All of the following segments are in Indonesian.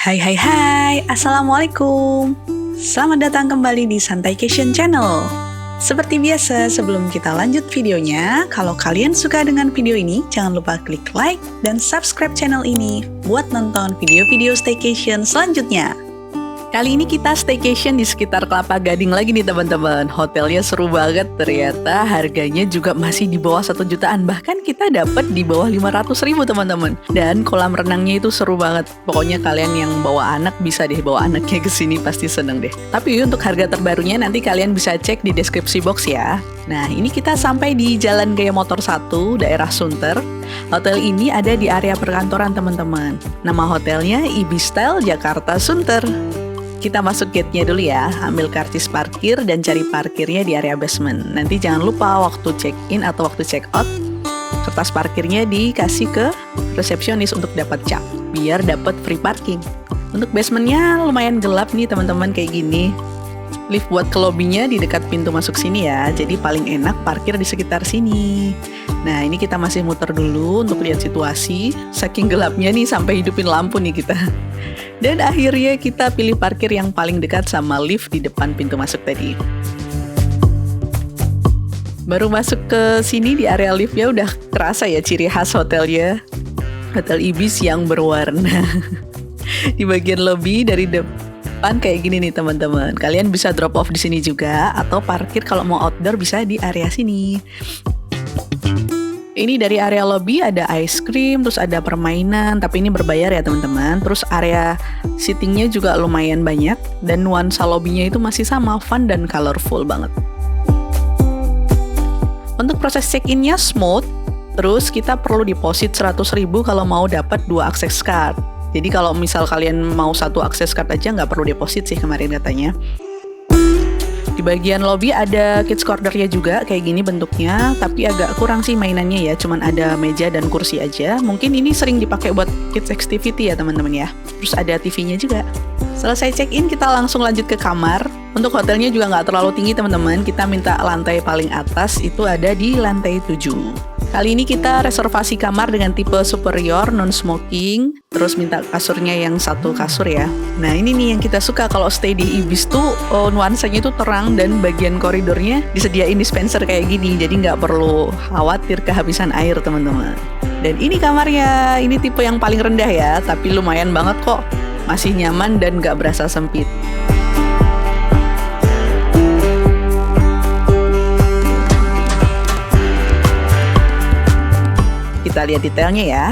Hai, Assalamualaikum. Selamat datang kembali di Santaication Channel. Seperti biasa, sebelum kita lanjut videonya, kalau kalian suka dengan video ini, jangan lupa klik like dan subscribe channel ini buat nonton video-video staycation selanjutnya. Kali ini kita staycation di sekitar Kelapa Gading lagi nih teman-teman. Hotelnya seru banget, ternyata harganya juga masih di bawah 1 jutaan. Bahkan kita dapat di bawah 500.000 teman-teman. Dan kolam renangnya itu seru banget. Pokoknya kalian yang bawa anak bisa deh bawa anaknya ke sini, pasti seneng deh. Tapi untuk harga terbarunya nanti kalian bisa cek di deskripsi box ya. Nah, ini kita sampai di Jalan Gaya Motor 1, daerah Sunter. Hotel ini ada di area perkantoran teman-teman. Nama hotelnya Ibis Style Jakarta Sunter. Kita masuk gate-nya dulu ya, ambil karcis parkir dan cari parkirnya di area basement. Nanti jangan lupa waktu check-in atau waktu check-out, kertas parkirnya dikasih ke resepsionis untuk dapat cap, biar dapat free parking. Untuk basementnya lumayan gelap nih teman-teman kayak gini. Lift buat ke lobbynya di dekat pintu masuk sini ya, jadi paling enak parkir di sekitar sini. Nah, ini kita masih muter dulu untuk lihat situasi. Saking gelapnya nih sampai hidupin lampu nih kita. Dan akhirnya kita pilih parkir yang paling dekat sama lift di depan pintu masuk tadi. Baru masuk ke sini di area liftnya udah kerasa ya ciri khas hotelnya. Hotel Ibis yang berwarna. Di bagian lobby dari depan kayak gini nih teman-teman. Kalian bisa drop off di sini juga atau parkir kalau mau outdoor bisa di area sini. Ini dari area lobby ada ice cream, terus ada permainan, tapi ini berbayar ya teman-teman. Terus area seatingnya juga lumayan banyak, dan nuansa lobbynya itu masih sama, fun dan colorful banget. Untuk proses check-innya smooth, terus kita perlu deposit 100.000 kalau mau dapat 2 access card. Jadi kalau misal kalian mau 1 access card aja nggak perlu deposit sih kemarin katanya. Di bagian lobby ada kids corner-nya juga, kayak gini bentuknya, tapi agak kurang sih mainannya ya, cuman ada meja dan kursi aja. Mungkin ini sering dipakai buat kids activity ya teman-teman ya. Terus ada TV-nya juga. Selesai check-in, kita langsung lanjut ke kamar. Untuk hotelnya juga nggak terlalu tinggi teman-teman, kita minta lantai paling atas, itu ada di lantai 7. Kali ini kita reservasi kamar dengan tipe superior, non-smoking, terus minta kasurnya yang 1 kasur ya. Nah ini nih yang kita suka kalau stay di Ibis tuh, nuansanya itu terang dan bagian koridornya disediain dispenser kayak gini, jadi nggak perlu khawatir kehabisan air teman-teman. Dan ini kamarnya, ini tipe yang paling rendah ya, tapi lumayan banget kok, masih nyaman dan nggak berasa sempit. Kita lihat detailnya ya.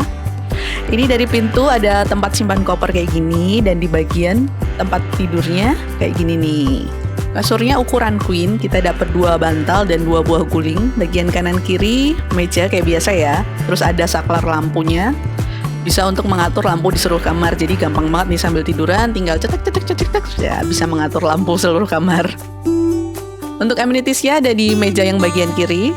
Ini dari pintu ada tempat simpan koper kayak gini, dan di bagian tempat tidurnya kayak gini nih. Kasurnya ukuran queen, kita dapat 2 bantal dan 2 buah guling. Bagian kanan kiri meja kayak biasa ya. Terus ada saklar lampunya. Bisa untuk mengatur lampu di seluruh kamar. Jadi gampang banget nih sambil tiduran tinggal cetek ya bisa mengatur lampu seluruh kamar. Untuk amenities-nya ada di meja yang bagian kiri.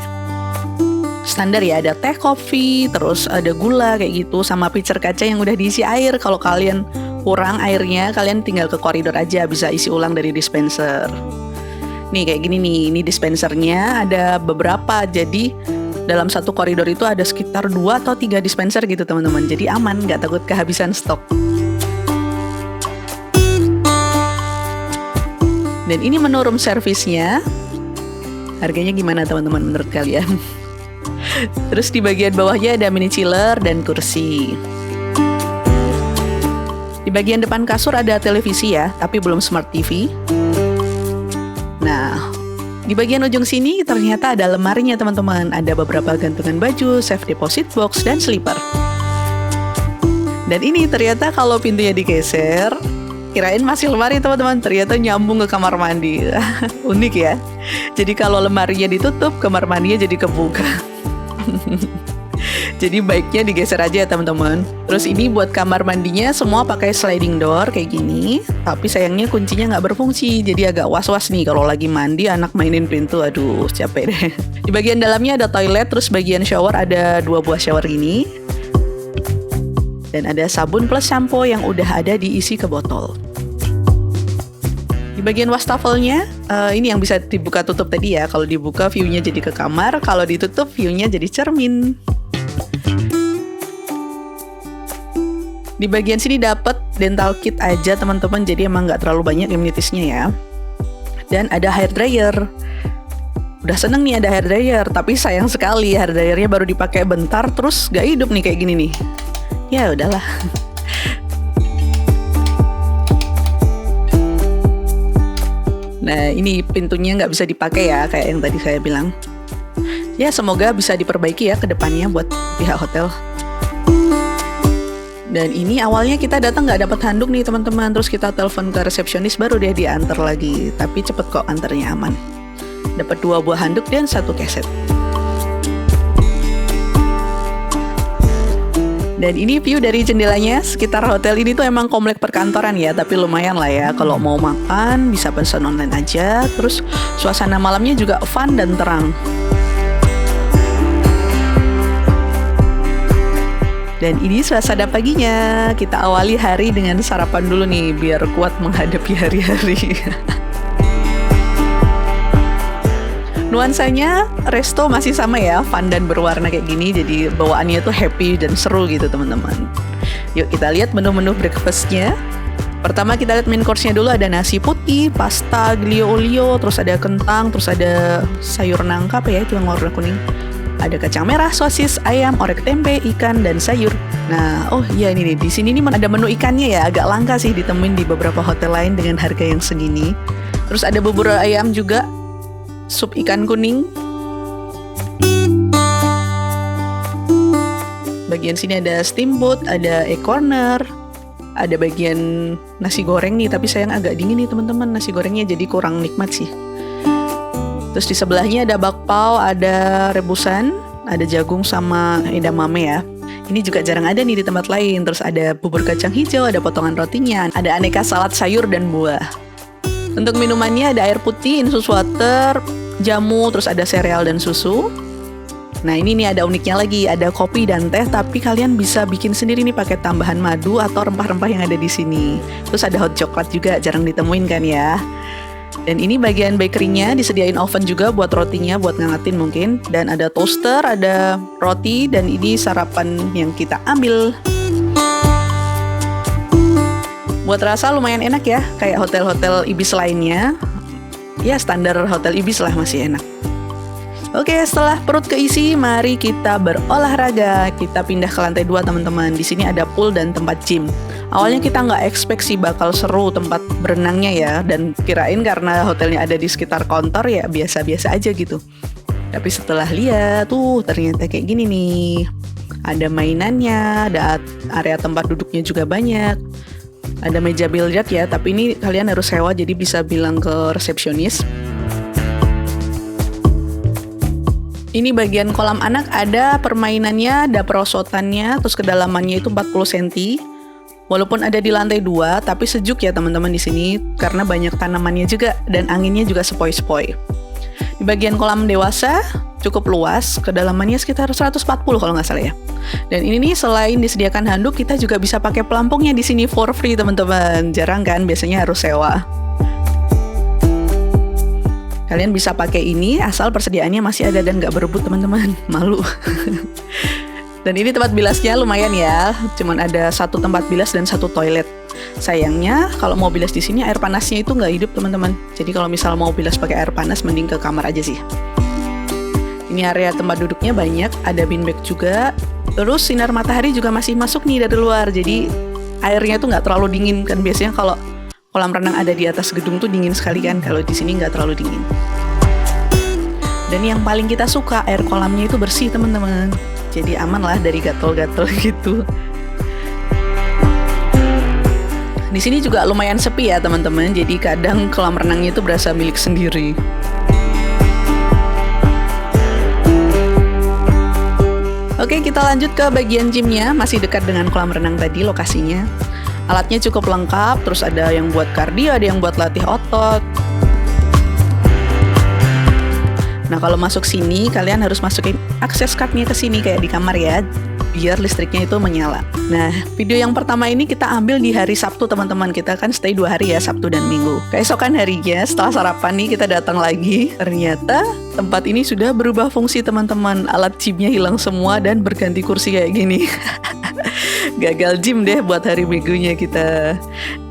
Standar ya, ada teh, kopi, terus ada gula kayak gitu, sama pitcher kaca yang udah diisi air. Kalau kalian kurang airnya, kalian tinggal ke koridor aja, bisa isi ulang dari dispenser. Nih kayak gini nih, ini dispensernya ada beberapa, jadi dalam satu koridor itu ada sekitar 2 atau 3 dispenser gitu teman-teman. Jadi aman, nggak takut kehabisan stok. Dan ini menu room service-nya. Harganya gimana teman-teman menurut kalian? Terus di bagian bawahnya ada mini chiller dan kursi. Di bagian depan kasur ada televisi ya, tapi belum smart TV. Nah, di bagian ujung sini ternyata ada lemarinya teman-teman. Ada beberapa gantungan baju, safe deposit box, dan slipper. Dan ini ternyata kalau pintunya digeser, kirain masih lemari teman-teman, ternyata nyambung ke kamar mandi. Unik ya. Jadi kalau lemarinya ditutup, kamar mandinya jadi kebuka. Jadi baiknya digeser aja ya teman-teman. Terus ini buat kamar mandinya semua pakai sliding door kayak gini, tapi sayangnya kuncinya nggak berfungsi, jadi agak was-was nih kalau lagi mandi anak mainin pintu. Aduh capek deh. Di bagian dalamnya ada toilet, terus bagian shower ada 2 buah shower gini, dan ada sabun plus shampoo yang udah ada diisi ke botol. Di bagian wastafelnya, ini yang bisa dibuka tutup tadi ya. Kalau dibuka view-nya jadi ke kamar, kalau ditutup view-nya jadi cermin. Di bagian sini dapat dental kit aja teman-teman, jadi emang nggak terlalu banyak amenities-nya ya. Dan ada hair dryer. Udah seneng nih ada hair dryer, tapi sayang sekali hair dryernya baru dipakai bentar terus gak hidup nih kayak gini nih. Ya udahlah. Nah ini pintunya nggak bisa dipakai ya, kayak yang tadi saya bilang. Ya semoga bisa diperbaiki ya ke depannya buat pihak hotel. Dan ini awalnya kita datang nggak dapat handuk nih teman-teman, terus kita telepon ke resepsionis baru dia diantar lagi. Tapi cepet kok antarnya, aman. Dapat 2 buah handuk dan 1 keset. Dan ini view dari jendelanya. Sekitar hotel ini tuh emang komplek perkantoran ya, tapi lumayan lah ya. Kalau mau makan bisa pesan online aja. Terus suasana malamnya juga fun dan terang. Dan ini suasana paginya. Kita awali hari dengan sarapan dulu nih, biar kuat menghadapi hari-hari. Nuansanya resto masih sama ya, fun dan berwarna kayak gini, jadi bawaannya tuh happy dan seru gitu teman-teman. Yuk kita lihat menu-menu breakfastnya. Pertama kita lihat main course-nya dulu, ada nasi putih, pasta, aglio olio, terus ada kentang, terus ada sayur nangka apa ya itu yang warna kuning. Ada kacang merah, sosis, ayam, orek tempe, ikan, dan sayur. Nah, oh iya ini nih, di sini nih ada menu ikannya ya, agak langka sih ditemuin di beberapa hotel lain dengan harga yang segini. Terus ada bubur ayam juga, sup ikan kuning. Bagian sini ada steamboat, ada egg corner, ada bagian nasi goreng nih, tapi sayang agak dingin nih teman-teman, nasi gorengnya jadi kurang nikmat sih. Terus di sebelahnya ada bakpao, ada rebusan, ada jagung sama edamame ya. Ini juga jarang ada nih di tempat lain. Terus ada bubur kacang hijau, ada potongan rotinya, ada aneka salad sayur dan buah. Untuk minumannya ada air putih, infus water, jamu, terus ada sereal dan susu. Nah ini nih ada uniknya lagi, ada kopi dan teh, tapi kalian bisa bikin sendiri nih pakai tambahan madu atau rempah-rempah yang ada di sini. Terus ada hot coklat juga, jarang ditemuin kan ya. Dan ini bagian bakerynya, disediain oven juga buat rotinya, buat ngangetin mungkin. Dan ada toaster, ada roti, dan ini sarapan yang kita ambil. Buat rasa lumayan enak ya, kayak hotel-hotel Ibis lainnya. Ya standar hotel Ibis lah, masih enak. Oke, setelah perut keisi, mari kita berolahraga. Kita pindah ke lantai 2 teman-teman. Di sini ada pool dan tempat gym. Awalnya kita nggak expect sih bakal seru tempat berenangnya ya, dan kirain karena hotelnya ada di sekitar kantor ya biasa-biasa aja gitu. Tapi setelah lihat tuh ternyata kayak gini nih. Ada mainannya, ada area tempat duduknya juga banyak. Ada meja biliar ya, tapi ini kalian harus sewa jadi bisa bilang ke resepsionis. Ini bagian kolam anak, ada permainannya, ada perosotannya, terus kedalamannya itu 40 cm. Walaupun ada di lantai 2, tapi sejuk ya teman-teman di sini karena banyak tanamannya juga dan anginnya juga sepoi-sepoi. Di bagian kolam dewasa cukup luas, kedalamannya sekitar 140 kalau nggak salah ya. Dan ini nih selain disediakan handuk, kita juga bisa pakai pelampungnya di sini for free teman-teman. Jarang kan, biasanya harus sewa. Kalian bisa pakai ini asal persediaannya masih ada dan nggak berebut teman-teman. Malu. Dan ini tempat bilasnya lumayan ya, cuman ada 1 tempat bilas dan 1 toilet. Sayangnya kalau mau bilas di sini air panasnya itu nggak hidup teman-teman. Jadi kalau misal mau bilas pakai air panas mending ke kamar aja sih. Ini area tempat duduknya banyak, ada beanbag juga. Terus sinar matahari juga masih masuk nih dari luar, jadi airnya tuh nggak terlalu dingin kan. Biasanya kalau kolam renang ada di atas gedung tuh dingin sekali kan, kalau di sini nggak terlalu dingin. Dan yang paling kita suka air kolamnya itu bersih teman-teman. Jadi aman lah dari gatal-gatal gitu. Di sini juga lumayan sepi ya teman-teman. Jadi kadang kolam renangnya itu berasa milik sendiri. Oke, kita lanjut ke bagian gymnya. Masih dekat dengan kolam renang tadi lokasinya. Alatnya cukup lengkap. Terus ada yang buat kardio, ada yang buat latih otot. Nah kalau masuk sini kalian harus masukin akses cardnya ke sini kayak di kamar ya, biar listriknya itu menyala. Nah video yang pertama ini kita ambil di hari Sabtu teman-teman. Kita kan stay 2 hari ya, Sabtu dan Minggu. Keesokan harinya setelah sarapan nih kita datang lagi. Ternyata tempat ini sudah berubah fungsi teman-teman. Alat gymnya hilang semua dan berganti kursi kayak gini. Gagal gym deh buat hari minggunya kita.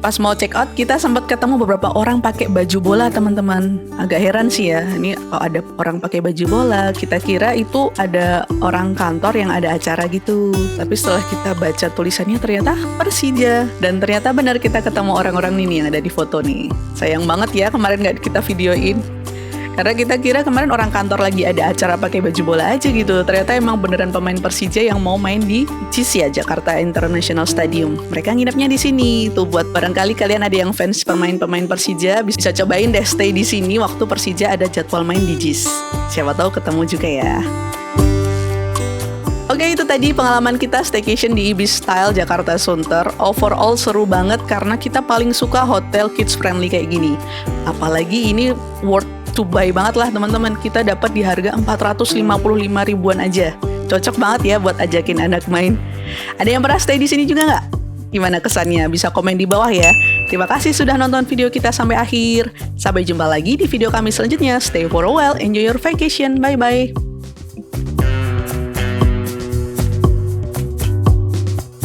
Pas mau check out kita sempat ketemu beberapa orang pakai baju bola teman-teman. Agak heran sih ya, ini kalau ada orang pakai baju bola, kita kira itu ada orang kantor yang ada acara gitu. Tapi setelah kita baca tulisannya ternyata Persija. Dan ternyata benar kita ketemu orang-orang ini yang ada di foto nih. Sayang banget ya kemarin nggak kita videoin. Karena kita kira kemarin orang kantor lagi ada acara pakai baju bola aja gitu. Ternyata emang beneran pemain Persija yang mau main di JIS ya, Jakarta International Stadium. Mereka nginepnya di sini. Tuh buat barangkali kalian ada yang fans pemain-pemain Persija, bisa cobain deh stay di sini waktu Persija ada jadwal main di JIS. Siapa tahu ketemu juga ya. Oke, itu tadi pengalaman kita staycation di Ibis Style Jakarta Sunter. Overall seru banget karena kita paling suka hotel kids friendly kayak gini. Apalagi ini worth to buy banget lah teman-teman. Kita dapat di harga 455 ribuan aja. Cocok banget ya buat ajakin anak main. Ada yang pernah stay di sini juga nggak? Gimana kesannya? Bisa komen di bawah ya. Terima kasih sudah nonton video kita sampai akhir. Sampai jumpa lagi di video kami selanjutnya. Stay for a while, enjoy your vacation. Bye-bye.